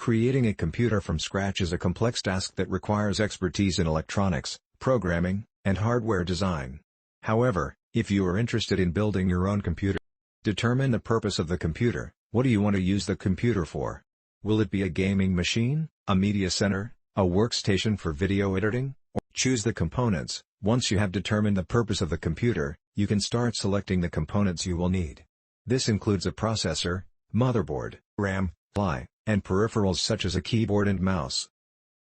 Creating a computer from scratch is a complex task that requires expertise in electronics, programming, and hardware design. However, if you are interested in building your own computer, determine the purpose of the computer. What do you want to use the computer for? Will it be a gaming machine, a media center, a workstation for video editing? Or choose the components. Once you have determined the purpose of the computer, you can start selecting the components you will need. This includes a processor, motherboard, RAM, and peripherals such as a keyboard and mouse.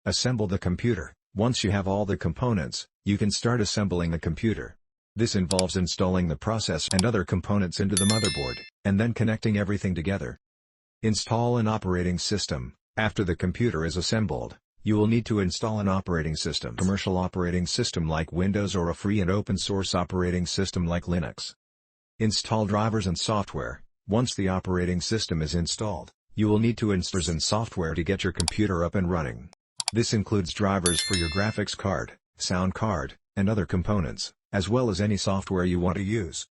Assemble the computer. Once you have all the components, you can start assembling the computer. This involves installing the processor and other components into the motherboard, and then connecting everything together. Install an operating system. After the computer is assembled, you will need to install an operating system. Commercial operating system like Windows or a free and open source operating system like Linux. Install drivers and software. Once the operating system is installed, you will need to install and software to get your computer up and running. This includes drivers for your graphics card, sound card, and other components, as well as any software you want to use.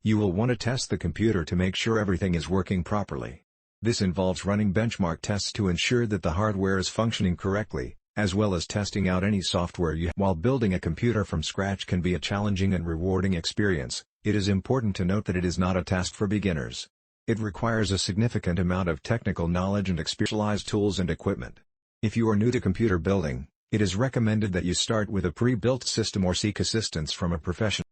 You will want to test the computer to make sure everything is working properly. This involves running benchmark tests to ensure that the hardware is functioning correctly, as well as testing out any software you have. While building a computer from scratch can be a challenging and rewarding experience, it is important to note that it is not a task for beginners. It requires a significant amount of technical knowledge and specialized tools and equipment. If you are new to computer building, it is recommended that you start with a pre-built system or seek assistance from a professional.